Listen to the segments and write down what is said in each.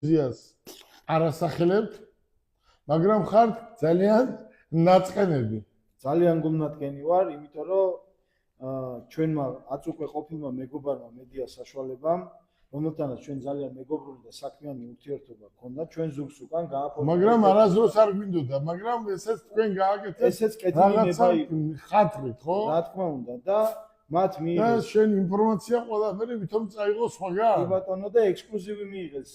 ზიას არასახელებთ, მაგრამ ხართ ძალიან ნაწყენები. ძალიან გულნათკენი ვარ, იმიტომ რომ ჩვენმა აწუყვე ყოფილმა მეგობარმა მედია საშუალებამ, რომელთანაც ჩვენ ძალიან მეგობრული და საქმიანი ურთიერთობა ჰქონდა, ჩვენ ზუგს უკან გააფორმეთ. მაგრამ არასდროს არ გვინდოდა, მაგრამ ესეც თქვენ გააკეთეთ. ესეც კეთილინება ხათრით, ხო? რა თქმა უნდა და მათ და მიიღეს შენ ინფორმაცია ყველაფერი ვითომ წაიღო სხვაგან. კი ბატონო და ექსკლუზივი მიიღეს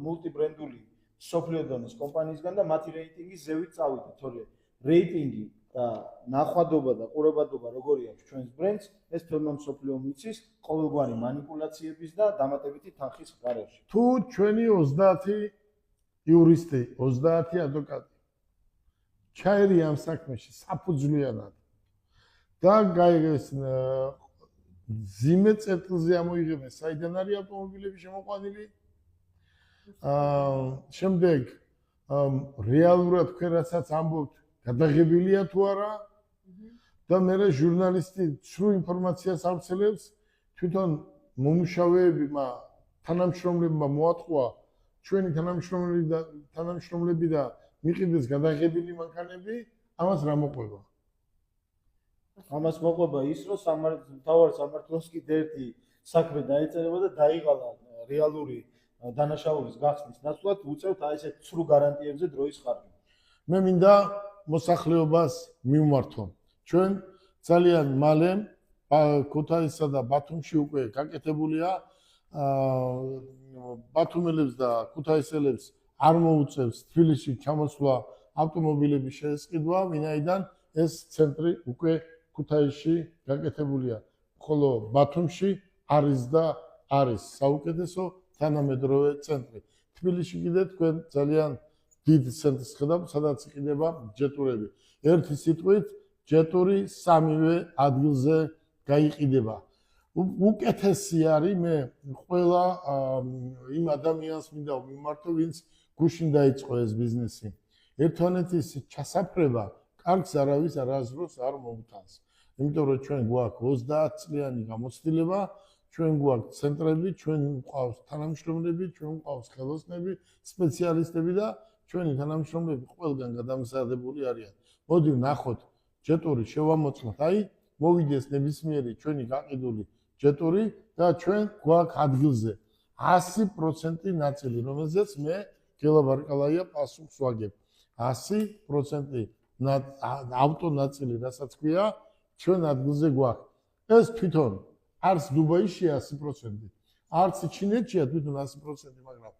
მულტიბრენდული სოფლიო დონის კომპანიისგან და მათი რეიტინგის ზევით წავიდა, თორე რეიტინგი და ნახვადობა და ყურებადობა როგორი აქვს ჩვენს ბრენდს, ეს თემამ სოფლიო მიცის ყოველგვარი манипуляციების და დამატებითი თანხის გარეშე. თუ ჩვენი 30 იურისტი, 30 ადვოკატი ჩაერი ამ საქმეში საფუძვლიანად და გაიგეს ზიმე წერტილზე ამოიღებენ, საიდან არის ავტომობილები შემოყვანილი. შემდეგ რეალურად თქვენ რასაც ამბობთ, გადაღებილია თუ არა და მე ჟურნალისტი სრულ ინფორმაციას ავრცელებს, თვითონ მომუშავეებმა, თანამშრომლებმა მოატყუა ჩვენი თანამშრომლები და მიყიდეს გადაღებილი მანქანები, ამას რა მოყვება? ამას მოყვება ის, რომ მთავარ სამართლოს კიდე ერთი საქმე დაეწერება და დაიღალა რეალური დანაშაულის გახსნის ნაცვლად უწევთ აი ესეთ ცრუ გარანტიებზე დროის ხარჯი. მე მინდა მოსახლეობას მივმართო. ჩვენ ძალიან მალე ქუთაისსა და ბათუმში უკვე გაკეთებულია ბათუმელებს და ქუთაისელებს არ მოუწევს თბილისში ჩამოსვლა ავტომობილების შესყიდვა, ვინაიდან ეს ცენტრი უკვე ქუთაისში გაკეთებულია, ხოლო ბათუმში არის და არის საუკეთესო თანამედროვე ცენტრი. თბილისში კიდე თქვენ ძალიან დიდ ცენტრს ხედავთ, სადაც იყიდება ჯეტურები. ერთი სიტყვით, ჯეტური სამივე ადგილზე გაიყიდება. უკეთესი არის მე ყველა იმ ადამიანს მინდა მიმართო, ვინც გუშინ დაიწყო ეს ბიზნესი. ერთმანეთის ჩასაფრება კარგს არავის არასდროს არ მოუთანს. იმიტომ რომ ჩვენ გვაქვს 30 წლიანი გამოცდილება, ჩვენ გვაქვს ცენტრები, ჩვენ გვყავს თანამშრომლები, ჩვენ გვყავს ხელოსნები, სპეციალისტები და ჩვენი თანამშრომლები ყველგან გადამზადებული არიან. მოდი ვნახოთ ჯეტური შევამოწმოთ, აი მოვიდეს ნებისმიერი ჩვენი გაყიდული ჯეტური და ჩვენ გვაქვს ადგილზე 100% ნაწილი, რომელზეც მე გელაბარკალაია პასუხს ვაგებ. 100% ავტო ნაწილი, რასაც ქვია, ჩვენ ადგილზე გვაქვს. ეს თვითონ არც დუბაიშია 100%, არც ჩინეთშია თვითონ 100%, მაგრამ